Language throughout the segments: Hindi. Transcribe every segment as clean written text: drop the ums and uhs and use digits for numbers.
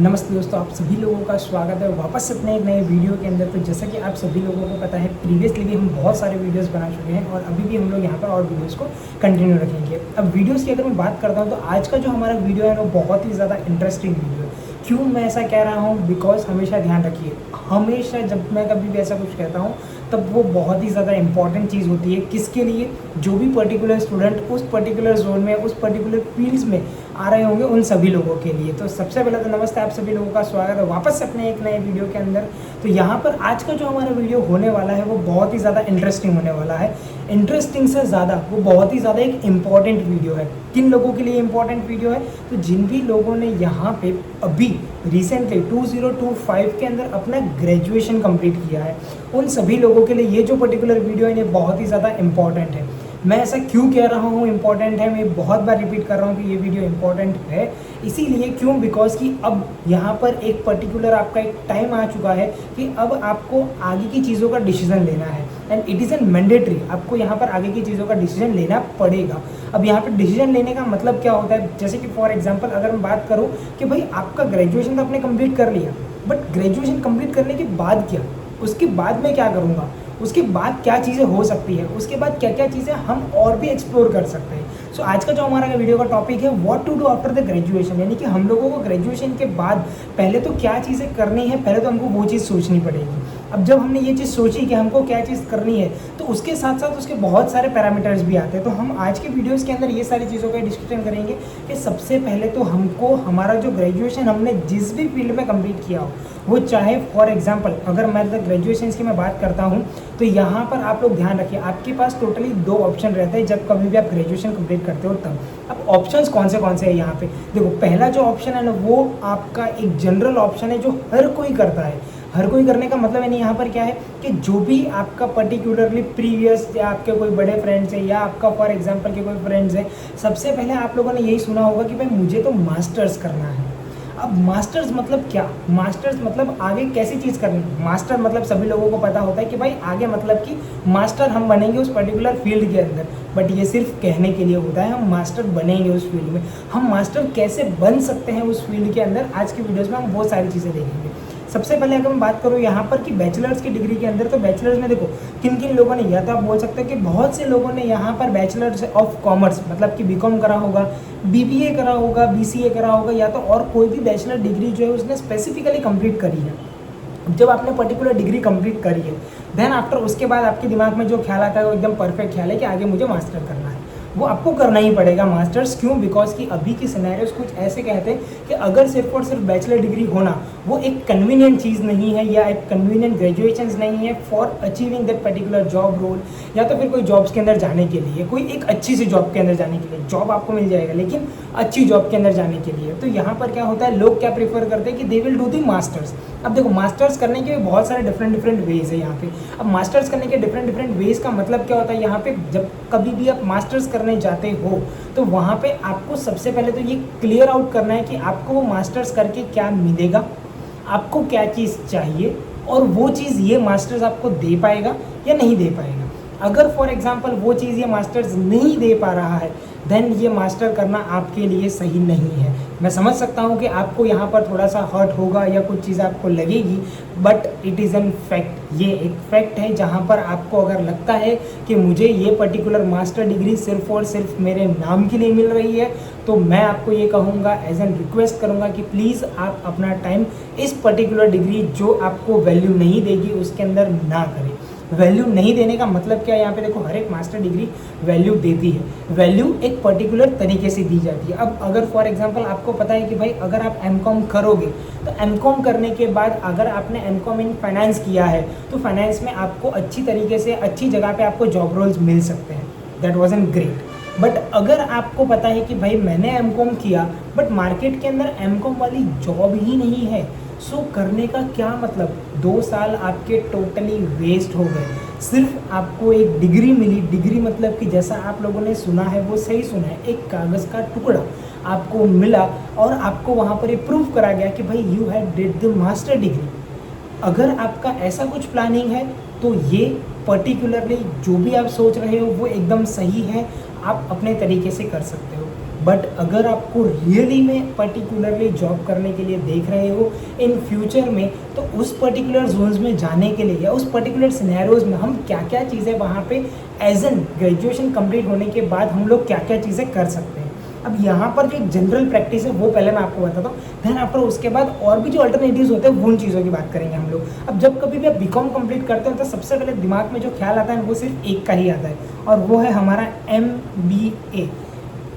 नमस्ते दोस्तों, आप सभी लोगों का स्वागत है वापस से अपने एक नए वीडियो के अंदर। तो जैसा कि आप सभी लोगों को पता है, प्रीवियसली भी हम बहुत सारे वीडियोस बना चुके हैं और अभी भी हम लोग यहाँ पर और वीडियोस को कंटिन्यू रखेंगे। अब वीडियोस की अगर मैं बात करता हूँ तो आज का जो हमारा वीडियो है वो बहुत ही ज़्यादा इंटरेस्टिंग वीडियो है। क्यों मैं ऐसा कह रहा हूँ? बिकॉज हमेशा ध्यान रखिए, हमेशा जब मैं कभी भी ऐसा कुछ कहता हूँ तब वो बहुत ही ज़्यादा इंपॉर्टेंट चीज़ होती है। किसके लिए? जो भी पर्टिकुलर स्टूडेंट उस पर्टिकुलर जोन में, उस पर्टिकुलर फील्ड्स में आ रहे होंगे, उन सभी लोगों के लिए। तो सबसे पहले तो नमस्ते, आप सभी लोगों का स्वागत है वापस से अपने एक नए वीडियो के अंदर। तो यहाँ पर आज का जो हमारा वीडियो होने वाला है वो बहुत ही ज़्यादा इंटरेस्टिंग होने वाला है। इंटरेस्टिंग से ज़्यादा वो बहुत ही ज़्यादा एक इम्पॉर्टेंट वीडियो है। किन लोगों के लिए इम्पॉर्टेंट वीडियो है? तो जिन भी लोगों ने यहाँ पे अभी रिसेंटली 2025 के अंदर अपना ग्रेजुएशन कंप्लीट किया है, उन सभी लोगों के लिए ये जो पर्टिकुलर वीडियो है ये बहुत ही ज़्यादा इंपॉर्टेंट है। मैं ऐसा क्यों कह रहा हूँ इम्पॉर्टेंट है? मैं बहुत बार रिपीट कर रहा हूँ कि ये वीडियो इम्पॉर्टेंट है। इसीलिए क्यों? बिकॉज कि अब यहाँ पर एक पर्टिकुलर आपका एक टाइम आ चुका है कि अब आपको आगे की चीज़ों का डिसीजन लेना है and it is an mandatory. आपको यहाँ पर आगे की चीज़ों का डिसीजन लेना पड़ेगा। अब यहाँ पर डिसीजन लेने का मतलब क्या होता है? जैसे कि फॉर एग्जांपल अगर मैं बात करूँ कि भाई आपका ग्रेजुएशन तो आपने कंप्लीट कर लिया, बट ग्रेजुएशन कंप्लीट करने के बाद क्या? उसके बाद मैं क्या करूँगा? उसके बाद क्या चीज़ें हो सकती है? उसके बाद क्या क्या चीज़ें हम और भी एक्सप्लोर कर सकते हैं? सो आज का जो हमारा वीडियो का टॉपिक है what to do after the graduation, यानी कि हम लोगों को ग्रेजुएशन के बाद पहले तो क्या चीज़ें करनी है, पहले तो हमको वो चीज़ सोचनी पड़ेगी। अब जब हमने ये चीज़ सोची कि हमको क्या चीज़ करनी है, तो उसके साथ साथ उसके बहुत सारे पैरामीटर्स भी आते हैं। तो हम आज के वीडियोज़ के अंदर ये सारी चीज़ों का डिस्कशन करेंगे कि सबसे पहले तो हमको हमारा जो ग्रेजुएशन हमने जिस भी फील्ड में कंप्लीट किया हो, वो चाहे फॉर एग्जांपल अगर मैं ग्रेजुएशन की मैं बात करता हूँ तो यहाँ पर आप लोग ध्यान रखिए, आपके पास टोटली 2 ऑप्शन रहते हैं जब कभी भी आप ग्रेजुएशन कंप्लीट करते हो तब। अब ऑप्शंस कौन से हैं यहाँ पे? देखो, पहला जो ऑप्शन है ना वो आपका एक जनरल ऑप्शन है जो हर कोई करता है। हर कोई करने का मतलब यानी यहाँ पर क्या है कि जो भी आपका पर्टिकुलरली प्रीवियस या आपके कोई बड़े फ्रेंड्स हैं या आपका फॉर एग्जांपल के कोई फ्रेंड्स हैं, सबसे पहले आप लोगों ने यही सुना होगा कि भाई मुझे तो मास्टर्स करना है। अब मास्टर्स मतलब क्या? मास्टर्स मतलब आगे कैसी चीज़ करनी है। मास्टर मतलब सभी लोगों को पता होता है कि भाई आगे मतलब कि मास्टर हम बनेंगे उस पर्टिकुलर फील्ड के अंदर, बट ये सिर्फ कहने के लिए होता है। हम मास्टर बनेंगे उस फील्ड में। हम मास्टर कैसे बन सकते हैं उस फील्ड के अंदर, आज की वीडियोज़ में हम बहुत सारी चीज़ें देखेंगे। सबसे पहले अगर मैं बात करूँ यहाँ पर कि बैचलर्स की डिग्री के अंदर, तो बैचलर्स में देखो किन किन लोगों ने, या तो आप बोल सकते हैं कि बहुत से लोगों ने यहाँ पर बैचलर्स ऑफ कॉमर्स मतलब कि बीकॉम करा होगा, बीबीए करा होगा, बीसीए करा होगा, या तो और कोई भी बैचलर डिग्री जो है उसने स्पेसिफिकली कंप्लीट करी है। जब आपने पर्टिकुलर डिग्री कंप्लीट करी है, देन आफ्टर उसके बाद आपके दिमाग में जो ख्याल आता है वो एकदम परफेक्ट ख्याल है कि आगे मुझे मास्टर करना है। वो आपको करना ही पड़ेगा मास्टर्स। क्यों? बिकॉज कि अभी की सिनेरियोस कुछ ऐसे कहते हैं कि अगर सिर्फ और सिर्फ बैचलर डिग्री होना वो एक कन्वीनियंट चीज़ नहीं है या एक कन्वीनियंट ग्रेजुएशन नहीं है for achieving that particular job role, या तो फिर कोई जॉब्स के अंदर जाने के लिए, कोई एक अच्छी सी जॉब के अंदर जाने के लिए। जॉब आपको मिल जाएगा लेकिन अच्छी जॉब के अंदर जाने के लिए। तो यहाँ पर क्या होता है, लोग क्या प्रीफर करते हैं कि they will do the masters. अब देखो, मास्टर्स करने के बहुत सारे डिफरेंट वेज है यहाँ पे। अब मास्टर्स करने के डिफरेंट वेज का मतलब क्या होता है? यहाँ पे जब कभी भी आप मास्टर्स करने जाते हो तो वहाँ पे आपको सबसे पहले तो ये क्लियर आउट करना है कि आपको वो मास्टर्स करके क्या मिलेगा, आपको क्या चीज़ चाहिए, और वो चीज़ ये मास्टर्स आपको दे पाएगा या नहीं दे पाएगा। अगर फॉर एग्जांपल वो चीज़ ये मास्टर्स नहीं दे पा रहा है, देन ये मास्टर करना आपके लिए सही नहीं है। मैं समझ सकता हूँ कि आपको यहाँ पर थोड़ा सा हर्ट होगा या कुछ चीज़ आपको लगेगी, but it is an fact. ये एक फैक्ट है जहाँ पर आपको अगर लगता है कि मुझे ये पर्टिकुलर मास्टर डिग्री सिर्फ और सिर्फ मेरे नाम के लिए मिल रही है, तो मैं आपको ये कहूँगा, एज एन रिक्वेस्ट करूँगा कि प्लीज़ आप अपना टाइम इस पर्टिकुलर डिग्री जो आपको वैल्यू नहीं देगी उसके अंदर ना करें। वैल्यू नहीं देने का मतलब क्या है? यहाँ पे देखो, हर एक मास्टर डिग्री वैल्यू देती है। वैल्यू एक पर्टिकुलर तरीके से दी जाती है। अब अगर फॉर एग्जांपल आपको पता है कि भाई अगर आप एमकॉम करोगे तो एमकॉम करने के बाद अगर आपने एमकॉम इन फाइनेंस किया है तो फाइनेंस में आपको अच्छी तरीके से अच्छी जगह पे आपको जॉब रोल्स मिल सकते हैं। That was an great. But अगर आपको पता है कि भाई मैंने एमकॉम किया बट मार्केट के अंदर एमकॉम वाली जॉब ही नहीं है, सो करने का क्या मतलब? 2 साल आपके टोटली वेस्ट हो गए। सिर्फ आपको एक डिग्री मिली। डिग्री मतलब कि जैसा आप लोगों ने सुना है वो सही सुना है, एक कागज़ का टुकड़ा आपको मिला और आपको वहाँ पर ये प्रूव करा गया कि भाई you have did the master degree. अगर आपका ऐसा कुछ प्लानिंग है तो ये पर्टिकुलरली जो भी आप सोच रहे हो वो एकदम सही है, आप अपने तरीके से कर सकते हो। बट अगर आपको रियली में पर्टिकुलरली जॉब करने के लिए देख रहे हो इन फ्यूचर में, तो उस पर्टिकुलर जोन्स में जाने के लिए या उस पर्टिकुलर सिनेरियोज में हम क्या क्या चीज़ें वहाँ पे एज एन ग्रेजुएशन कंप्लीट होने के बाद हम लोग क्या क्या चीज़ें कर सकते हैं। अब यहाँ पर जो जनरल प्रैक्टिस है वो पहले मैं आपको बताता हूँ, देन आफ्टर उसके बाद और भी जो अल्टरनेटिव्स होते हैं उन चीज़ों की बात करेंगे हम लोग। अब जब कभी भी आप बीकॉम कंप्लीट करते हो तो सबसे पहले दिमाग में जो ख्याल आता है वो सिर्फ एक का ही आता है, और वो है हमारा MBA।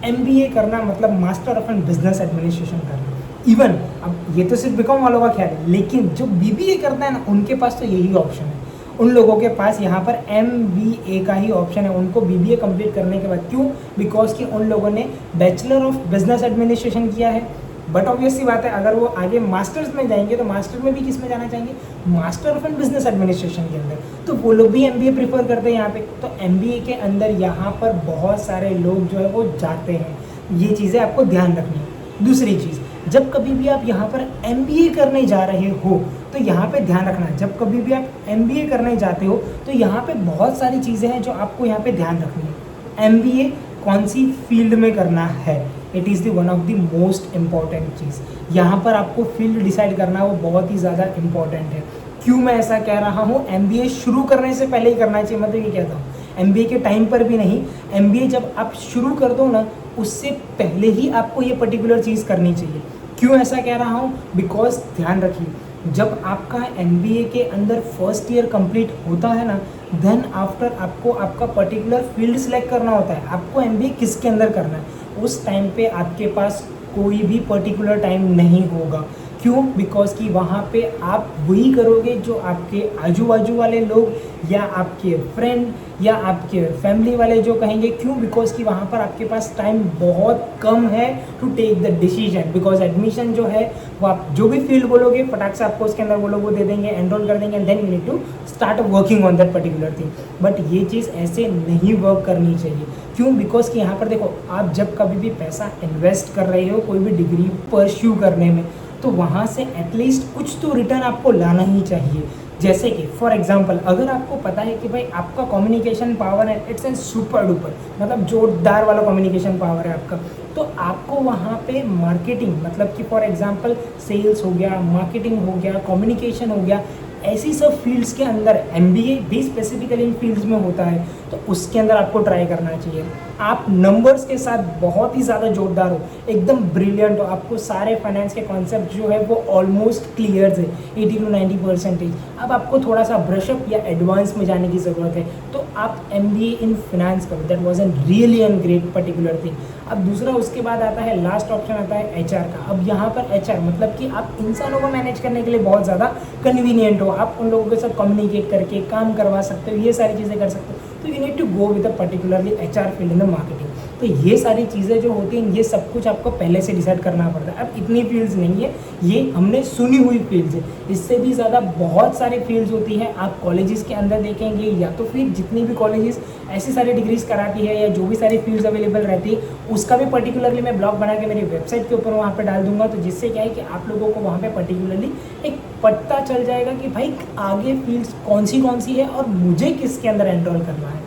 MBA करना मतलब मास्टर ऑफ बिजनेस एडमिनिस्ट्रेशन करना। इवन अब ये तो सिर्फ बीकॉम वालों का ख्याल है, लेकिन जो BBA करता है ना उनके पास तो यही ऑप्शन है। उन लोगों के पास यहाँ पर MBA का ही ऑप्शन है उनको BBA कंप्लीट करने के बाद। क्यों? बिकॉज कि उन लोगों ने बैचलर ऑफ बिजनेस एडमिनिस्ट्रेशन किया है। बट ऑब्वियस सी बात है, अगर वो आगे मास्टर्स में जाएंगे तो मास्टर में भी किस में जाना चाहेंगे? मास्टर ऑफ बिजनेस एडमिनिस्ट्रेशन के अंदर। तो वो लोग भी MBA प्रीफर करते हैं यहाँ पे। तो MBA के अंदर यहाँ पर बहुत सारे लोग जो है वो जाते हैं। ये चीज़ें आपको ध्यान रखनी है। दूसरी चीज़, जब कभी भी आप यहाँ पर MBA करने जा रहे हो तो यहाँ पे ध्यान रखना, जब कभी भी आप MBA करने जाते हो तो यहाँ पे बहुत सारी चीज़ें हैं जो आपको यहाँ पे ध्यान रखनी है। MBA कौन सी फील्ड में करना है, it is the one of the most important चीज़। यहाँ पर आपको फील्ड डिसाइड करना वो बहुत ही ज़्यादा इम्पॉर्टेंट है। क्यों मैं ऐसा कह रहा हूँ? MBA शुरू करने से पहले ही करना चाहिए, मतलब ये कहता हूँ MBA के टाइम पर भी नहीं। MBA जब आप शुरू कर दो ना उससे पहले ही आपको ये पर्टिकुलर चीज़ करनी चाहिए। क्यों ऐसा कह रहा हूँ? बिकॉज ध्यान रखिए, जब आपका MBA के अंदर फर्स्ट ईयर कंप्लीट होता है ना, देन आफ्टर आपको आपका पर्टिकुलर फील्ड सेलेक्ट करना होता है। आपको MBA किसके अंदर करना है, उस टाइम पे आपके पास कोई भी पर्टिकुलर टाइम नहीं होगा। क्यों? बिकॉज कि वहाँ पे आप वही करोगे जो आपके आजू बाजू वाले लोग या आपके फ्रेंड या आपके फैमिली वाले जो कहेंगे। क्यों? बिकॉज कि वहाँ पर आपके पास टाइम बहुत कम है to take the decision. Because admission जो है वो आप जो भी फील्ड बोलोगे फटाक से आपको उसके अंदर वो लोग वो दे देंगे, एनरोल कर देंगे, and then you need to start working on that particular thing. But ये चीज़ ऐसे नहीं वर्क करनी चाहिए। क्यों? बिकॉज कि यहाँ पर देखो, आप जब कभी भी पैसा इन्वेस्ट कर रहे हो कोई भी डिग्री परस्यू करने में, तो वहाँ से एटलीस्ट कुछ तो रिटर्न आपको लाना ही चाहिए। जैसे कि फॉर एग्जांपल, अगर आपको पता है कि भाई आपका कम्युनिकेशन पावर है, इट्स एन सुपर डुपर, मतलब जोरदार वाला कम्युनिकेशन पावर है आपका, तो आपको वहाँ पे मार्केटिंग, मतलब कि फॉर एग्जांपल सेल्स हो गया, मार्केटिंग हो गया, कम्युनिकेशन हो गया, ऐसी सब फील्ड्स के अंदर MBA भी स्पेसिफिकली इन फील्ड्स में होता है, तो उसके अंदर आपको ट्राई करना चाहिए। आप नंबर्स के साथ बहुत ही ज़्यादा जोरदार हो, एकदम ब्रिलियंट हो, आपको सारे फाइनेंस के कॉन्सेप्ट जो है वो ऑलमोस्ट क्लियर है 80 to 90%। अब आपको थोड़ा सा ब्रशअप या एडवांस में जाने की ज़रूरत है, तो आप MBA इन फिनेंस करो। That was an really an great particular thing. अब दूसरा उसके बाद आता है, लास्ट ऑप्शन आता है HR का। अब यहाँ पर HR मतलब कि आप इंसानों को मैनेज करने के लिए बहुत ज़्यादा कन्वीनियंट हो, आप उन लोगों के साथ कम्युनिकेट करके काम करवा सकते हो, ये सारी चीज़ें कर सकते हो। तो you need to go with a particularly HR field in the marketing. तो ये सारी चीज़ें जो होती हैं ये सब कुछ आपको पहले से डिसाइड करना पड़ता है। अब इतनी फील्ड्स नहीं है, ये हमने सुनी हुई फील्ड्स है, इससे भी ज़्यादा बहुत सारी फील्ड्स होती हैं। आप कॉलेजेस के अंदर देखेंगे या तो फिर जितनी भी कॉलेजेस ऐसी सारी डिग्रीज कराती है या जो भी सारी फील्ड्स अवेलेबल रहती है, उसका भी पर्टिकुलरली मैं ब्लॉग बना के मेरी वेबसाइट के ऊपर वहाँ पर डाल दूंगा। तो जिससे क्या है कि आप लोगों को वहाँ पर पर्टिकुलरली एक पता चल जाएगा कि भाई आगे फील्ड्स कौन सी है और मुझे किसके अंदर एनरोल करना है।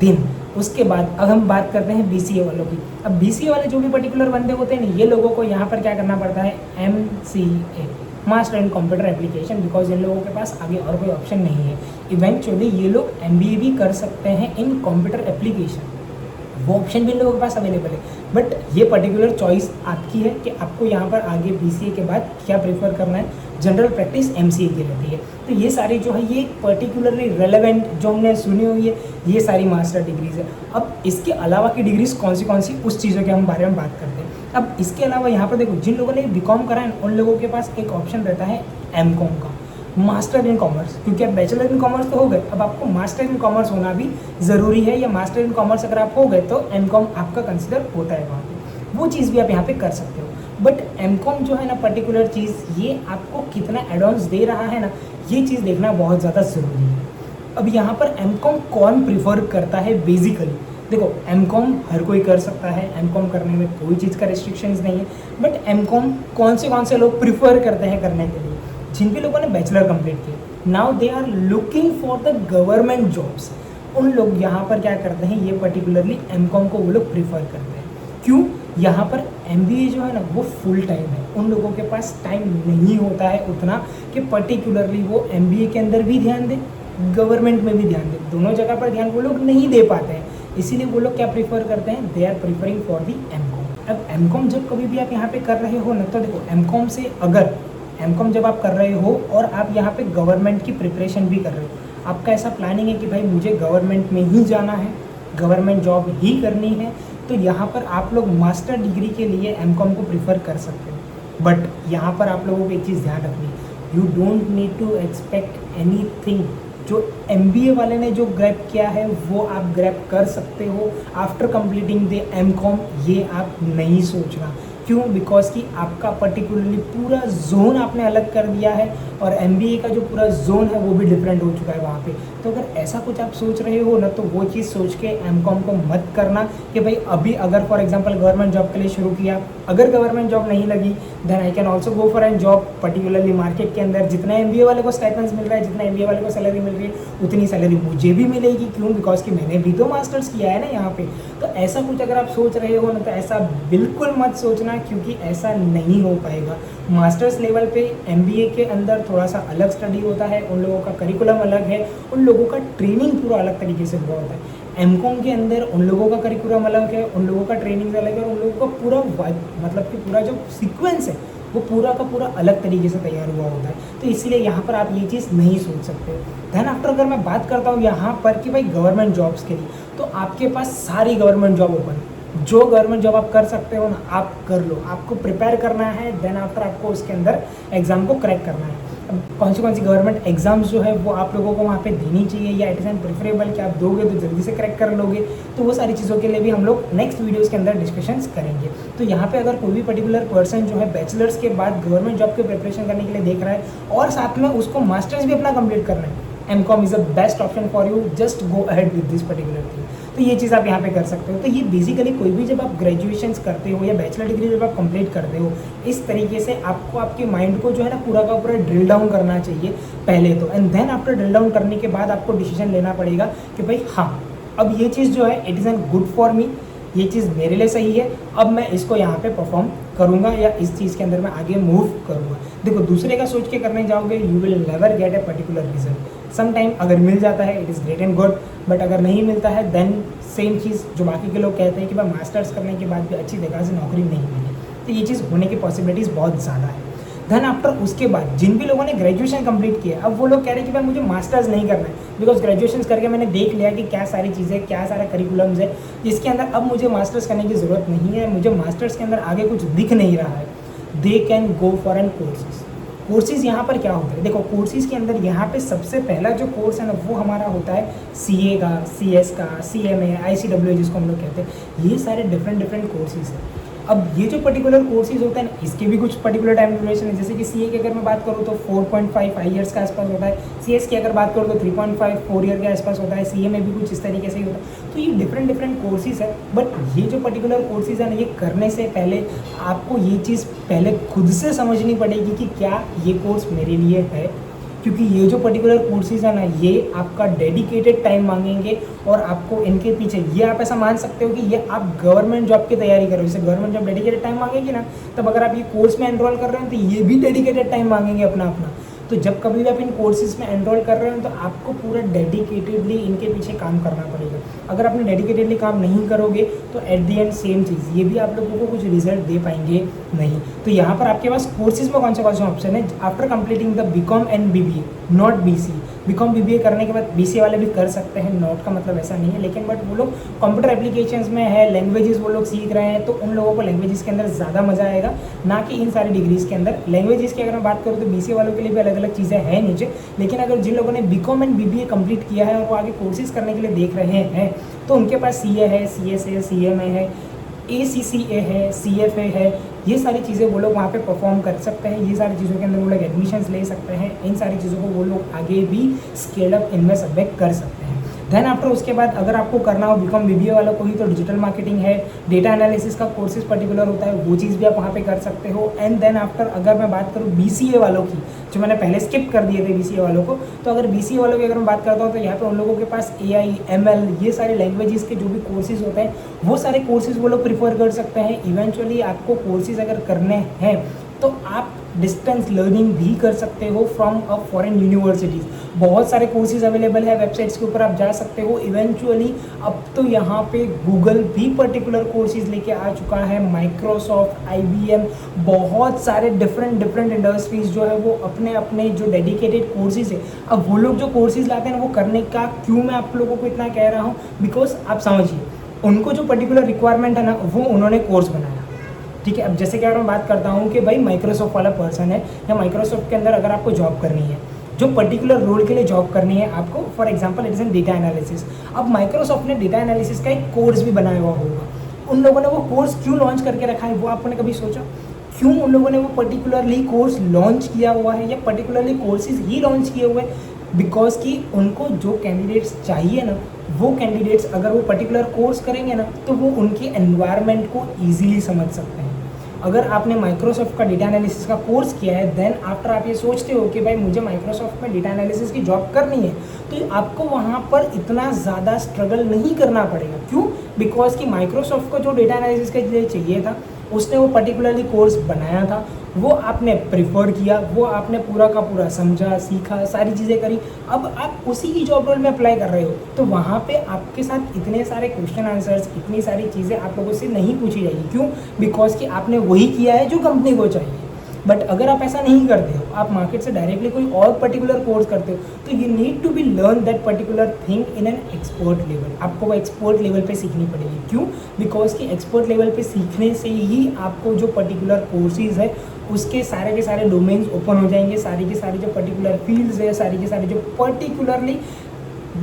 दिन उसके बाद अब हम बात करते हैं BCA वालों की। अब BCA वाले जो भी पर्टिकुलर बंदे होते हैं ना, ये लोगों को यहाँ पर क्या करना पड़ता है, MCA, master in computer application, because in लोगों के पास आगे और कोई ऑप्शन नहीं है। इवेंचुअली ये लोग MBA भी कर सकते हैं इन कंप्यूटर एप्लीकेशन, वो ऑप्शन भी इन लोगों के पास अवेलेबल है। बट ये पर्टिकुलर चॉइस आपकी है कि आपको यहाँ पर आगे BCA के बाद क्या प्रेफर करना है। जनरल प्रैक्टिस MCA की रहती है। तो ये सारी जो है ये पर्टिकुलरली रेलेवेंट जो हमने सुनी हुई है, ये सारी मास्टर डिग्रीज है। अब इसके अलावा की डिग्रीज कौन सी उस चीज़ों के हम बारे में बात करते हैं। अब इसके अलावा यहाँ पर देखो, जिन लोगों ने BCom करा है उन लोगों के पास एक ऑप्शन रहता है MCom का, मास्टर इन कॉमर्स। क्योंकि आप बैचलर इन कॉमर्स तो हो गए, अब आपको मास्टर इन कॉमर्स होना भी ज़रूरी है, या मास्टर इन कॉमर्स अगर आप हो गए तो MCom आपका कंसिडर होता है वहाँ पे, वो चीज़ भी आप यहाँ पे कर सकते हो। बट MCom जो है ना पर्टिकुलर चीज़, ये आपको कितना एडवांस दे रहा है ना, ये चीज़ देखना बहुत ज़्यादा ज़रूरी है। अब यहाँ पर MCom कौन प्रिफर करता है बेसिकली, देखो MCom हर कोई कर सकता है, MCom करने में कोई चीज़ का रिस्ट्रिक्शंस नहीं है। बट MCom कौन से लोग प्रिफर करते हैं करने के लिए, जिन भी लोगों ने बैचलर कंप्लीट किया, now they are looking for the government jobs. उन लोग यहाँ पर क्या करते हैं, ये पर्टिकुलरली MCom को वो लोग प्रिफर करते हैं। क्यों? यहाँ पर MBA जो है ना वो फुल टाइम है, उन लोगों के पास टाइम नहीं होता है उतना कि पर्टिकुलरली वो MBA के अंदर भी ध्यान दें, गवर्नमेंट में भी ध्यान दें, दोनों जगह पर ध्यान वो लोग नहीं दे पाते हैं। इसीलिए वो लोग क्या प्रीफर करते हैं, they are preferring for the MCOM। अब MCOM जब कभी भी आप यहाँ पे कर रहे हो ना, तो देखो MCOM से अगर MCOM जब आप कर रहे हो और आप यहाँ पे गवर्नमेंट की प्रिपरेशन भी कर रहे हो, आपका ऐसा प्लानिंग है कि भाई मुझे गवर्नमेंट में ही जाना है, गवर्नमेंट जॉब ही करनी है, तो यहाँ पर आप लोग मास्टर डिग्री के लिए MCOM को प्रीफर कर सकते हो। बट यहाँ पर आप लोगों को एक चीज़ ध्यान रखनी है, you don't need to expect anything. जो MBA वाले ने जो ग्रैब किया है वो आप ग्रैब कर सकते हो आफ्टर कंप्लीटिंग द MCOM, ये आप नहीं सोचना। क्यों? बिकॉज कि आपका पर्टिकुलरली पूरा जोन आपने अलग कर दिया है और MBA का जो पूरा जोन है वो भी डिफरेंट हो चुका है वहाँ पे। तो अगर ऐसा कुछ आप सोच रहे हो ना, तो वो चीज़ सोच के MCOM को मत करना कि भाई अभी अगर फॉर एग्जांपल गवर्नमेंट जॉब के लिए शुरू किया, अगर गवर्नमेंट जॉब नहीं लगी then I can also go for an job particularly market के अंदर। जितना MBA वाले को स्टाइपेंड्स मिल रहा है, जितना MBA वाले को सैलरी मिल रही है, उतनी सैलरी मुझे भी मिलेगी। क्यों? बिकॉज कि मैंने भी तो मास्टर्स किया है ना यहाँ पे। तो ऐसा कुछ अगर आप सोच रहे हो ना, तो ऐसा बिल्कुल मत सोचना, क्योंकि ऐसा नहीं हो पाएगा। मास्टर्स लेवल पे MBA के अंदर थोड़ा सा अलग स्टडी होता है, उन लोगों का करिकुलम अलग है, उन लोगों का ट्रेनिंग पूरा अलग तरीके से हुआ होता है। MCOM के अंदर उन लोगों का करिकुलम अलग है, उन लोगों का ट्रेनिंग अलग है, और उन लोगों का पूरा मतलब कि पूरा जो सीक्वेंस है वो पूरा का पूरा अलग तरीके से तैयार हुआ होता है। तो इसलिए यहाँ पर आप ये चीज़ नहीं सोच सकते। देन आफ्टर अगर मैं बात करता हूँ यहाँ पर कि भाई गवर्नमेंट जॉब्स के लिए, तो आपके पास सारी गवर्नमेंट जॉब ओपन है। जो गवर्नमेंट जॉब आप कर सकते हो ना, आप कर लो। आपको प्रिपेयर करना है, देन आफ्टर आपको उसके अंदर एग्ज़ाम को क्रैक करना है। अब कौन सी गवर्नमेंट एग्जाम्स जो है वो आप लोगों को वहाँ पे देनी चाहिए, या इट इज़ एन प्रेफरेबल कि आप दोगे तो जल्दी से क्रैक कर लोगे, तो वो सारी चीज़ों के लिए भी हम लोग नेक्स्ट वीडियोज़ के अंदर डिस्कशंस करेंगे। तो यहाँ पे अगर कोई भी पर्टिकुलर पर्सन जो है बैचलर्स के बाद गवर्नमेंट जॉब की प्रिपरेशन करने के लिए देख रहा है और साथ में उसको मास्टर्स भी अपना कंप्लीट करना है, MCOM is a best option for you, just go ahead with this particular thing. तो ये चीज़ आप यहाँ पे कर सकते हो। तो ये बेसिकली कोई भी जब आप ग्रेजुएशंस करते हो या बैचलर डिग्री जब आप कंप्लीट करते हो, इस तरीके से आपको आपके माइंड को जो है ना पूरा का पूरा ड्रिल डाउन करना चाहिए पहले तो, and then after drill down करने के बाद आपको डिसीजन लेना पड़ेगा कि भाई हाँ, अब ये चीज़ जो है it is an good for me, ये चीज़ मेरे लिए सही है, अब मैं इसको यहाँ पे परफॉर्म करूँगा या इस चीज़ के अंदर मैं आगे मूव करूँगा। देखो दूसरे का सोच के करने जाओगे, you will never get a particular result. Some time अगर मिल जाता है it is great and good, but अगर नहीं मिलता है देन सेम चीज़ जो बाकी के लोग कहते हैं कि भाई मास्टर्स करने के बाद भी अच्छी जगह से नौकरी नहीं मिली, तो ये चीज़ होने की पॉसिबिलिटीज़ बहुत ज़्यादा है। देन आफ्टर उसके बाद जिन भी लोगों ने ग्रेजुएशन कंप्लीट किया, अब वो लोग कह रहे हैं कि भाई मुझे मास्टर्स नहीं करना है, बिकॉज ग्रेजुएशन करके मैंने देख लिया कि क्या सारी चीज़ें, क्या सारा करिकुलम्स है जिसके अंदर अब मुझे मास्टर्स करने की ज़रूरत नहीं है, मुझे मास्टर्स के अंदर आगे कुछ दिख नहीं रहा है। They can go for an courses. Courses यहाँ पर क्या होता है, देखो कोर्सेज़ के अंदर यहाँ पे सबसे पहला जो कोर्स है ना वो हमारा होता है CA का, CS का, CMA, ICWA जिसको हम लोग कहते हैं। ये सारे डिफरेंट कोर्सेज़ हैं। अब ये जो पर्टिकुलर कोर्सेज होते हैं ना, इसके भी कुछ पर्टिकुलर टाइम ड्यूरेशन है। जैसे कि CA की अगर मैं बात करूँ तो 4.5 ईयर्स के आसपास होता है, CS की अगर बात करूँ तो 3.5 4 ईयर के आसपास होता है, CA में भी कुछ इस तरीके से ही होता है। तो ये डिफरेंट कोर्सेज है, बट ये जो पर्टिकुलर कोर्सेज है ना, ये करने से पहले आपको ये चीज़ पहले खुद से समझनी पड़ेगी कि क्या ये कोर्स मेरे लिए है, क्योंकि ये जो पर्टिकुलर कोर्सेज है ना ये आपका डेडिकेटेड टाइम मांगेंगे और आपको इनके पीछे, ये आप ऐसा मान सकते हो कि ये आप गवर्नमेंट जॉब की तैयारी करो, जैसे गवर्नमेंट जॉब डेडिकेटेड टाइम मांगेगी ना, तब अगर आप ये कोर्स में एनरोल कर रहे हो तो ये भी डेडिकेटेड टाइम मांगेंगे अपना। तो जब कभी भी आप इन कोर्सेज में एनरोल कर रहे हो तो आपको पूरा डेडिकेटेडली इनके पीछे काम करना पड़ेगा। अगर आपने डेडिकेटेडली काम नहीं करोगे तो एट द एंड सेम चीज़, ये भी आप लोगों को कुछ रिजल्ट दे पाएंगे नहीं। तो यहाँ पर आपके पास कोर्सेज में कौन से ऑप्शन है, after completing the BCom and BBA, not BCA। BCom BBA करने के बाद BCA वाले भी कर सकते हैं, नॉट का मतलब ऐसा नहीं है, लेकिन बट वो लोग कंप्यूटर एप्लीकेशंस में है, लैंग्वेजेस वो लोग सीख रहे हैं, तो उन लोगों को लैंग्वेजेस के अंदर ज़्यादा मज़ा आएगा, ना कि इन सारी डिग्रीज़ के अंदर। लैंग्वेजेस की अगर मैं बात करूँ तो BCA वालों के लिए भी अलग अलग चीज़ें हैं नीचे, लेकिन अगर जिन लोगों ने BCom एंड BBA कंप्लीट किया है और वो आगे कोर्सेज करने के लिए देख रहे हैं, तो उनके पास CA है, CS है, CMA है, ACCA है, CFA है, ये सारी चीज़ें वो लोग वहाँ पे परफॉर्म कर सकते हैं। ये सारी चीज़ों के अंदर वो लोग एडमिशन्स ले सकते हैं, इन सारी चीज़ों को वो लोग आगे भी स्केल अप इनमें सबमिट कर सकते हैं। देन आफ्टर उसके बाद अगर आपको करना हो बीकॉम बीबीए वालों को ही तो डिजिटल मार्केटिंग है, डेटा एनालिसिस का कोर्सेज पर्टिकुलर होता है, वो चीज़ भी आप वहाँ पे कर सकते हो। एंड देन आफ्टर अगर मैं बात करूँ बीसीए वालों की, जो मैंने पहले स्किप कर दिए थे बीसीए वालों को, तो अगर बीसीए वालों की अगर मैं बात करता हूँ तो यहाँ पे उन लोगों के पास AI ML ये सारे लैंग्वेजेस के जो भी कोर्सेज होते हैं वो सारे कोर्सेज वो लोग प्रीफर कर सकते हैं। इवेंचुअली आपको कोर्सेज अगर करने हैं तो आप डिस्टेंस लर्निंग भी कर सकते हो फ्रॉम अ फॉरेन यूनिवर्सिटीज़। बहुत सारे कोर्सेज अवेलेबल है वेबसाइट्स के ऊपर, आप जा सकते हो। इवेंचुअली अब तो यहाँ पे गूगल भी पर्टिकुलर कोर्सेज लेके आ चुका है, माइक्रोसॉफ्ट, IBM, बहुत सारे डिफरेंट इंडस्ट्रीज़ जो है वो अपने अपने जो डेडिकेटेड कोर्सेज है, अब वो लोग जो कोर्सेज लाते हैं वो करने का क्यों मैं आप लोगों को इतना कह रहा हूँ, बिकॉज आप समझिए उनको जो पर्टिकुलर रिक्वायरमेंट है ना वो उन्होंने कोर्स बनाया, ठीक है। अब जैसे कि अगर मैं बात करता हूँ कि भाई माइक्रोसॉफ्ट वाला पर्सन है या माइक्रोसॉफ्ट के अंदर अगर आपको जॉब करनी है, जो पर्टिकुलर रोल के लिए जॉब करनी है आपको, for example it is in data analysis. अब माइक्रोसॉफ्ट ने डेटा एनालिसिस का एक कोर्स भी बनाया हुआ होगा, उन लोगों ने वो कोर्स क्यों लॉन्च करके रखा है वो आपने कभी सोचा? क्यों उन लोगों ने वो पर्टिकुलरली कोर्स लॉन्च किया हुआ है या पर्टिकुलरली कोर्सेज ही लॉन्च किए हुए हैं? बिकॉज कि उनको जो कैंडिडेट्स चाहिए ना, वो कैंडिडेट्स अगर वो पर्टिकुलर कोर्स करेंगे ना तो वो उनके एनवायरनमेंट को ईजिली समझ सकते हैं। अगर आपने माइक्रोसॉफ्ट का डेटा एनालिसिस का कोर्स किया है, देन आफ्टर आप ये सोचते हो कि भाई मुझे माइक्रोसॉफ्ट में डेटा एनालिसिस की जॉब करनी है, तो आपको वहाँ पर इतना ज़्यादा स्ट्रगल नहीं करना पड़ेगा। क्यों? बिकॉज कि माइक्रोसॉफ्ट को जो डेटा एनालिसिस के लिए चाहिए था उसने वो पर्टिकुलरली कोर्स बनाया था, वो आपने प्रिफर किया, वो आपने पूरा का पूरा समझा, सीखा, सारी चीज़ें करी। अब आप उसी की जॉब रोल में अप्लाई कर रहे हो तो वहाँ पे आपके साथ इतने सारे क्वेश्चन आंसर्स, इतनी सारी चीज़ें आप लोगों से नहीं पूछी जाएगी। क्यों? बिकॉज कि आपने वही किया है जो कंपनी को चाहिए। बट अगर आप ऐसा नहीं करते हो, आप मार्केट से डायरेक्टली कोई और पर्टिकुलर कोर्स करते हो, तो you need to be learn that particular thing in an expert level. आपको वो एक्सपर्ट लेवल पे सीखनी पड़ेगी। क्यों? बिकॉज कि एक्सपर्ट लेवल पे सीखने से ही आपको जो पर्टिकुलर कोर्सेज है उसके सारे के सारे डोमेन्स ओपन हो जाएंगे, सारी के सारी जो पर्टिकुलर फील्ड्स है, सारी के सारे जो पर्टिकुलरली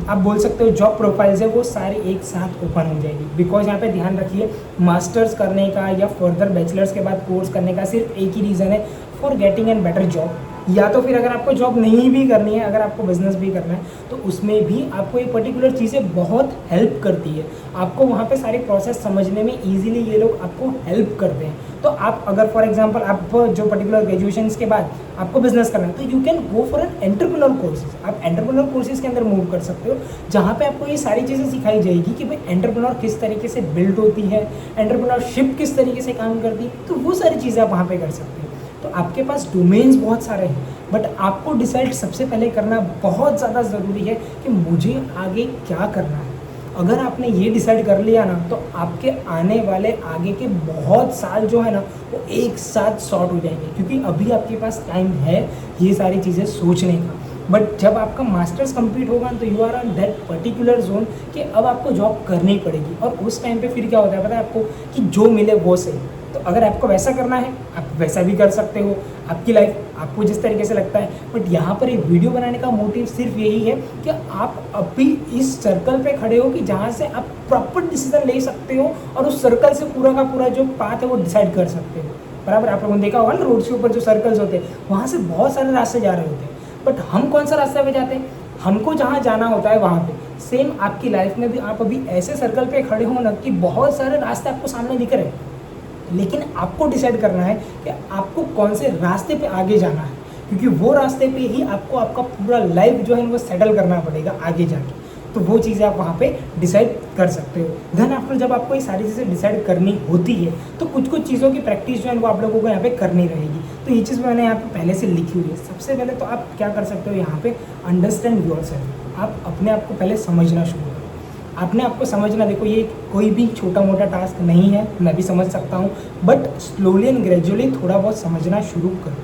आप बोल सकते हो जॉब प्रोफाइल्स है, वो सारी एक साथ ओपन हो जाएगी। बिकॉज यहाँ पे ध्यान रखिए, मास्टर्स करने का या फर्दर बैचलर्स के बाद कोर्स करने का सिर्फ एक ही रीज़न है, for getting an better job. या तो फिर अगर आपको जॉब नहीं भी करनी है, अगर आपको बिजनेस भी करना है, तो उसमें भी आपको ये पर्टिकुलर चीज़ें बहुत हेल्प करती है। आपको वहाँ पे सारी प्रोसेस समझने में ईजिली ये लोग आपको हेल्प करते हैं। तो आप अगर फॉर एग्जांपल आप जो पर्टिकुलर ग्रेजुएशन के बाद आपको बिजनेस करना है, तो you can go for an entrepreneur courses. आप एंटरप्रेन्योर कोर्सेज के अंदर मूव कर सकते हो, जहाँ पे आपको ये सारी चीज़ें सिखाई जाएगी कि भाई एंटरप्रेन्योर किस तरीके से बिल्ड होती है, एंटरप्रेन्योरशिप किस तरीके से काम करती है, तो वो सारी चीज़ें आप वहाँ पर कर सकते हो। तो आपके पास डोमेन्स बहुत सारे हैं, बट आपको डिसाइड सबसे पहले करना बहुत ज़्यादा ज़रूरी है कि मुझे आगे क्या करना है। अगर आपने ये डिसाइड कर लिया ना, तो आपके आने वाले आगे के बहुत साल जो है ना वो एक साथ शॉर्ट हो जाएंगे, क्योंकि अभी आपके पास टाइम है ये सारी चीज़ें सोचने का। बट जब आपका मास्टर्स कंप्लीट होगा तो you are on that particular zone कि अब आपको जॉब करनी पड़ेगी, और उस टाइम पे फिर क्या होता है पता है आपको, कि जो मिले वो सही। तो अगर आपको वैसा करना है आप वैसा भी कर सकते हो, आपकी लाइफ आपको जिस तरीके से लगता है। बट यहाँ पर एक वीडियो बनाने का मोटिव सिर्फ यही है कि आप अभी इस सर्कल पे खड़े हो कि जहाँ से आप प्रॉपर डिसीजन ले सकते हो और उस सर्कल से पूरा का पूरा जो पाथ है वो डिसाइड कर सकते हो। बराबर, आप लोगों ने देखा होगा ना रोड्स के ऊपर जो सर्कल्स होते हैं वहाँ से बहुत सारे रास्ते जा रहे होते हैं, बट हम कौन सा रास्ते पे जाते हैं? हमको जहाँ जाना होता है वहाँ पे। सेम आपकी लाइफ में भी आप अभी ऐसे सर्कल पे खड़े हो ना कि बहुत सारे रास्ते आपको सामने दिख रहे हैं, लेकिन आपको डिसाइड करना है कि आपको कौन से रास्ते पे आगे जाना है, क्योंकि वो रास्ते पे ही आपको आपका पूरा लाइफ जो है वो सेटल करना पड़ेगा आगे जाके। तो वो चीज़ें आप वहाँ पे डिसाइड कर सकते हो। देन आफ्टर जब आपको ये सारी चीज़ें डिसाइड करनी होती है तो कुछ कुछ चीज़ों की प्रैक्टिस जो है वो आप लोगों को यहाँ पे करनी रहेगी। तो ये चीज़ मैंने यहाँ पे पहले से लिखी हुई है। सबसे पहले तो आप क्या कर सकते हो, यहाँ पे अंडरस्टैंड योरसेल्फ। आप अपने आप को पहले समझना शुरू करो। आपने आपको समझना, देखो ये कोई भी छोटा मोटा टास्क नहीं है, मैं भी समझ सकता हूँ, बट स्लोली एंड ग्रेजुअली थोड़ा बहुत समझना शुरू करो।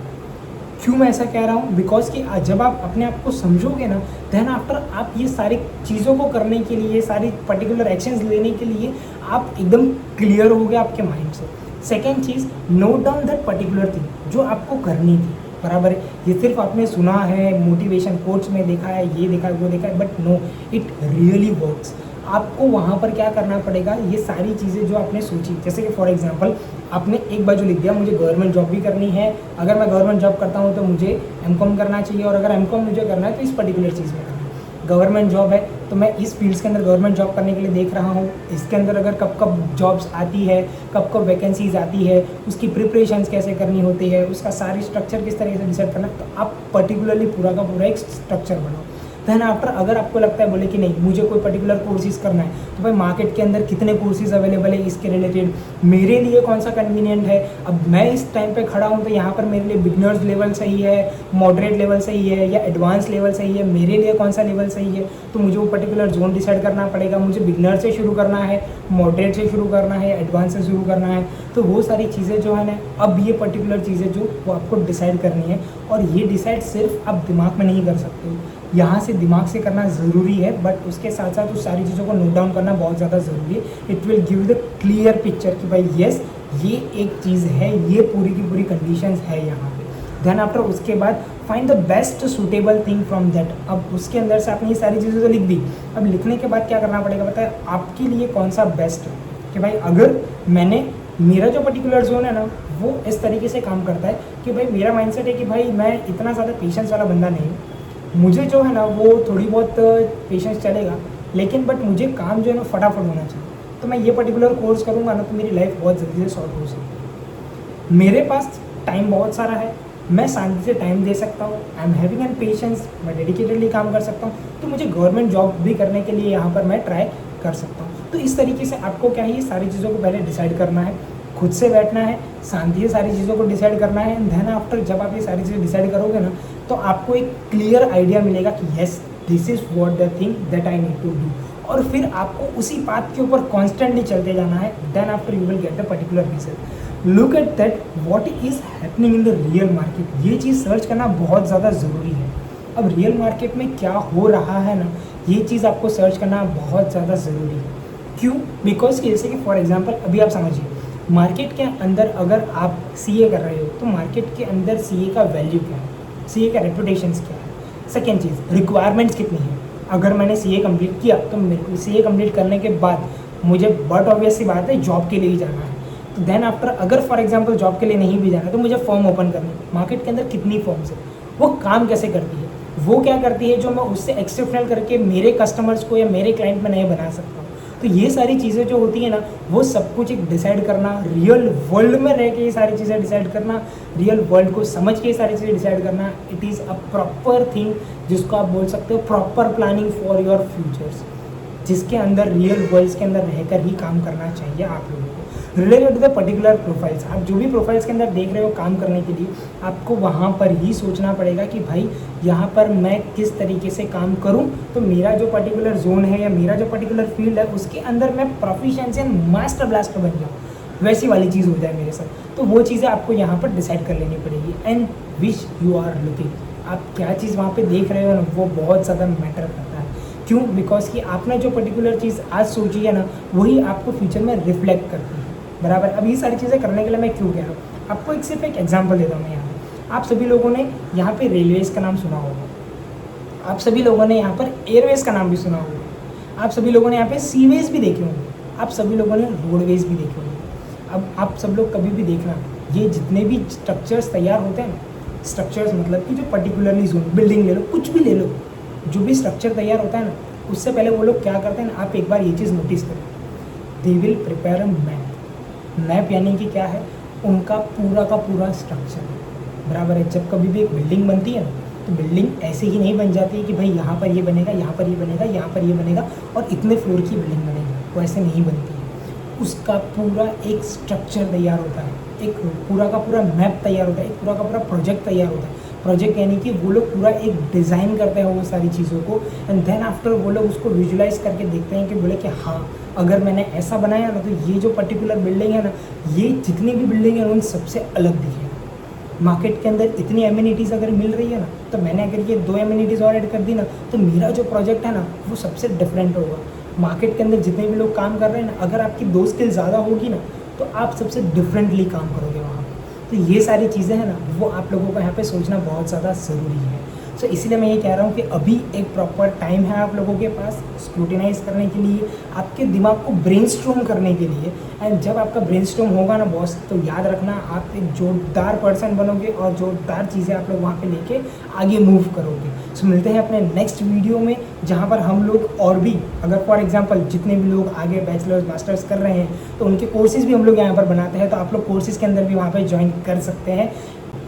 क्यों मैं ऐसा कह रहा हूँ? बिकॉज कि जब आप अपने आप को समझोगे ना, देन आफ्टर आप ये सारी चीज़ों को करने के लिए, सारी पर्टिकुलर एक्शंस लेने के लिए आप एकदम क्लियर हो गए आपके माइंड से। Second cheese, note down that particular thing जो आपको करनी थी। बराबर है, ये सिर्फ आपने सुना है, मोटिवेशन कोट्स में देखा है, ये देखा है, वो देखा है, but no, it really works. आपको वहाँ पर क्या करना पड़ेगा, ये सारी चीज़ें जो आपने सोची, जैसे कि फॉर एग्जांपल आपने एक बाजू लिख दिया मुझे गवर्नमेंट जॉब भी करनी है, अगर मैं गवर्नमेंट जॉब करता हूँ तो मुझे एमकॉम करना चाहिए, और अगर एमकॉम मुझे करना है तो इस पर्टिकुलर चीज़ में करना है। गवर्नमेंट जॉब है तो मैं इस फील्ड्स के अंदर गवर्नमेंट जॉब करने के लिए देख रहा हूँ। इसके अंदर अगर कब कब जॉब्स आती है, कब कब वैकेंसीज आती है, उसकी प्रिपरेशंस कैसे करनी होती है, उसका सारी स्ट्रक्चर किस तरीके से डिसाइड करना है, तो आप पर्टिकुलरली पूरा का पूरा एक स्ट्रक्चर बनाओ। देन आफ्टर अगर आपको लगता है बोले कि नहीं मुझे कोई पर्टिकुलर कोर्सेज करना है, तो भाई मार्केट के अंदर कितने कोर्सेज अवेलेबल है इसके रिलेटेड, मेरे लिए कौन सा कन्वीनियंट है। अब मैं इस टाइम पे खड़ा हूँ तो यहाँ पर मेरे लिए बिगनर्स लेवल सही है, मॉडरेट लेवल सही है या एडवांस लेवल सही है, मेरे लिए कौन सा लेवल सही है। तो मुझे वो पर्टिकुलर जोन डिसाइड करना पड़ेगा, मुझे बिगनर से शुरू करना है, मॉडरेट से शुरू करना है, एडवांस से शुरू करना है। तो वो सारी चीज़ें जो है ना, अब ये पर्टिकुलर चीज़ें जो वो आपको डिसाइड करनी है, और ये डिसाइड सिर्फ आप दिमाग में नहीं कर सकते हो, यहाँ से दिमाग से करना ज़रूरी है, बट उसके साथ साथ उस सारी चीज़ों को नोट डाउन करना बहुत ज़्यादा ज़रूरी है। It will give the clear picture कि भाई येस ये एक चीज़ है, ये पूरी की पूरी कंडीशंस है यहाँ पे। देन आफ्टर उसके बाद find the best suitable thing from that. अब उसके अंदर से आपने ये सारी चीज़ें तो लिख दी, अब लिखने के बाद क्या करना पड़ेगा पता है, आपके लिए कौन सा बेस्ट है। कि भाई अगर मेरा जो पर्टिकुलर जोन है ना वो इस तरीके से काम करता है कि भाई मेरा माइंडसेट है कि भाई मैं इतना ज़्यादा पेशेंस वाला बंदा नहीं हूँ, मुझे जो है ना वो थोड़ी बहुत पेशेंस चलेगा, लेकिन बट मुझे काम जो है ना फटाफट होना चाहिए। तो मैं ये पर्टिकुलर कोर्स करूँगा ना तो मेरी लाइफ बहुत जल्दी से सॉर्ट हो सकती है। मेरे पास टाइम बहुत सारा है, मैं शांति से टाइम दे सकता हूँ, I am having an patience, मैं डेडिकेटेडली काम कर सकता हूँ, तो मुझे गवर्नमेंट जॉब भी करने के लिए यहाँ पर मैं ट्राई कर सकता हूँ। तो इस तरीके से आपको क्या है, ये सारी चीज़ों को पहले डिसाइड करना है, खुद से बैठना है, शांति से सारी चीज़ों को डिसाइड करना है। देन आफ्टर जब आप ये सारी चीज़ें डिसाइड करोगे ना तो आपको एक क्लियर आइडिया मिलेगा कि yes this is what the thing that I need to do, और फिर आपको उसी पाथ के ऊपर कॉन्स्टेंटली चलते जाना है। Then after you will get the particular result. Look at that what is happening in the real market. ये चीज़ सर्च करना बहुत ज़्यादा ज़रूरी है। अब रियल मार्केट में क्या हो रहा है ना, ये चीज़ आपको सर्च करना बहुत ज़्यादा ज़रूरी है। क्यों? बिकॉज जैसे कि फॉर एग्जांपल अभी आप समझिए, मार्केट के अंदर अगर आप सीए कर रहे हो तो मार्केट के अंदर सीए का वैल्यू क्या है, सीए का रेपुटेशन क्या है। सेकेंड चीज़, रिक्वायरमेंट्स कितनी है। अगर मैंने सीए कंप्लीट किया तो मेरे को सीए कंप्लीट करने के बाद मुझे बट ऑब्वियस सी बात है जॉब के लिए ही जाना है। तो देन आफ्टर अगर फॉर एग्जांपल जॉब के लिए नहीं भी जाना तो मुझे फॉर्म ओपन करनी है। मार्केट के अंदर कितनी फॉर्म्स है, वो काम कैसे करती है, वो क्या करती है जो मैं उससे एक्सेप्शनल करके मेरे कस्टमर्स को या मेरे क्लाइंट में नहीं बना सकता हूँ। तो ये सारी चीज़ें जो होती है ना, वो सब कुछ एक डिसाइड करना, रियल वर्ल्ड में रह के ये सारी चीज़ें डिसाइड करना, रियल वर्ल्ड को समझ के ये सारी चीज़ें डिसाइड करना, it is a proper thing जिसको आप बोल सकते हो proper planning for your futures, जिसके अंदर रियल वर्ल्ड के अंदर रहकर ही काम करना चाहिए आप लोगों को। Related to the particular profiles, आप जो भी प्रोफाइल्स के अंदर देख रहे हो काम करने के लिए, आपको वहाँ पर ही सोचना पड़ेगा कि भाई यहाँ पर मैं किस तरीके से काम करूँ तो मेरा जो पर्टिकुलर जोन है या मेरा जो पर्टिकुलर फील्ड है उसके अंदर मैं प्रोफिशिएंसी एंड मास्टर ब्लास्टर बन जाऊँ, वैसी वाली चीज़ हो जाए मेरे साथ। तो वो चीज़ें आपको यहाँ पर डिसाइड कर लेनी पड़ेगी। And which you are looking, आप क्या चीज़ वहाँ पे देख रहे हो ना, वो बहुत ज़्यादा मैटर करता है। क्यों? बिकॉज कि आपने जो पर्टिकुलर चीज़ आज सोची है ना, वही आपको फ्यूचर में रिफ्लेक्ट करती है। बराबर। अब ये सारी चीज़ें करने के लिए मैं क्यों कह रहा हूँ, आपको एक सिर्फ एक एग्जांपल देता हूँ मैं यहाँ पे। आप सभी लोगों ने यहाँ पे रेलवेज़ का नाम सुना होगा, आप सभी लोगों ने यहाँ पर एयरवेज़ का नाम भी सुना होगा, आप सभी लोगों ने यहाँ पे सीवेज़ भी देखे होंगे, आप सभी लोगों ने रोडवेज़ भी देखे होंगे। अब आप सब लोग कभी भी देखना, ये जितने भी स्ट्रक्चर्स तैयार होते हैं ना, स्ट्रक्चर्स मतलब कि जो पर्टिकुलरली जोन, बिल्डिंग ले लो, कुछ भी ले लो, जो भी स्ट्रक्चर तैयार होता है ना, उससे पहले वो लोग क्या करते हैं ना, आप एक बार ये चीज़ नोटिस करें, they will prepare a map. Map यानी कि क्या है, उनका पूरा का पूरा स्ट्रक्चर बराबर है। जब कभी भी एक बिल्डिंग बनती है ना, तो बिल्डिंग ऐसे ही नहीं बन जाती है कि भाई यहाँ पर ये बनेगा, यहाँ पर ये बनेगा, यहाँ पर ये बनेगा और इतने फ्लोर की बिल्डिंग बनेगी, वो ऐसे नहीं बनती है। उसका पूरा एक स्ट्रक्चर तैयार होता है, एक पूरा का पूरा मैप तैयार होता है, एक पूरा का पूरा प्रोजेक्ट तैयार होता है। प्रोजेक्ट यानी कि वो लोग पूरा एक डिज़ाइन करते हैं वो सारी चीज़ों को, एंड देन आफ्टर वो लोग उसको विजुलाइज करके देखते हैं कि बोले कि हाँ अगर मैंने ऐसा बनाया ना तो ये जो पर्टिकुलर बिल्डिंग है ना, ये जितनी भी बिल्डिंग है उन सबसे अलग दिखेगा। मार्केट के अंदर इतनी एमिनिटीज़ अगर मिल रही है ना, तो मैंने अगर ये 2 एमिनिटीज़ और ऐड कर दी ना, तो मेरा जो प्रोजेक्ट है ना वो सबसे डिफरेंट होगा। मार्केट के अंदर जितने भी लोग काम कर रहे हैं ना, अगर आपकी 2 स्किल ज़्यादा होगी ना, तो आप सबसे डिफरेंटली काम करोगे वहाँ पर। तो ये सारी चीज़ें हैं ना, वो आप लोगों को यहाँ पे सोचना बहुत ज़्यादा ज़रूरी है। सो इसलिए मैं ये कह रहा हूँ कि अभी एक प्रॉपर टाइम है आप लोगों के पास स्क्रूटिनाइज करने के लिए, आपके दिमाग को ब्रेनस्टॉर्म करने के लिए। एंड जब आपका ब्रेनस्टॉर्म होगा ना बॉस, तो याद रखना आप एक जोरदार पर्सन बनोगे और जोरदार चीज़ें आप लोग वहाँ पे लेके आगे मूव करोगे। सो मिलते हैं अपने नेक्स्ट वीडियो में, जहाँ पर हम लोग और भी, अगर फॉर एग्जांपल जितने भी लोग आगे बैचलर्स मास्टर्स कर रहे हैं तो उनके कोर्सेज़ भी हम लोग यहाँ पर बनाते हैं, तो आप लोग कोर्सेज़ के अंदर भी वहाँ पर ज्वाइन कर सकते हैं।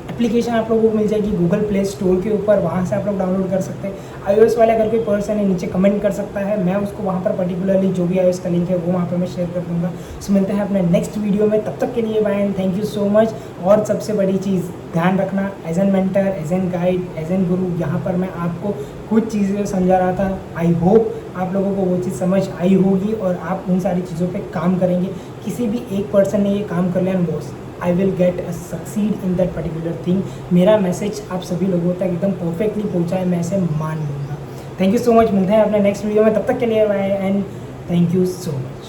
एप्लीकेशन आप लोगों को मिल जाएगी गूगल प्ले स्टोर के ऊपर, वहाँ से आप लोग डाउनलोड कर सकते हैं। iOS वाले अगर कोई पर्सन है नीचे कमेंट कर सकता है, मैं उसको वहाँ पर पर्टिकुलरली जो भी iOS का लिंक है वो वहाँ पर मैं शेयर कर दूँगा। सो मिलते हैं अपने नेक्स्ट वीडियो में, तब तक के लिए bye and thank you so much. और सबसे बड़ी चीज़ ध्यान रखना, as an mentor, as an guide, as an guru, यहाँ पर मैं आपको कुछ चीज़ें समझा रहा था। आई होप आप लोगों को वो चीज़ समझ आई होगी और आप उन सारी चीज़ों पे काम करेंगे। किसी भी एक पर्सन ने ये काम कर लिया ना boss, I will get a succeed in that particular thing. मेरा मैसेज आप सभी लोगों तक एकदम परफेक्टली पहुंचा है, मैं इसे मान लूँगा। Thank you so much. मिलते हैं अपने नेक्स्ट वीडियो में, तब तक के लिए bye and thank you so much.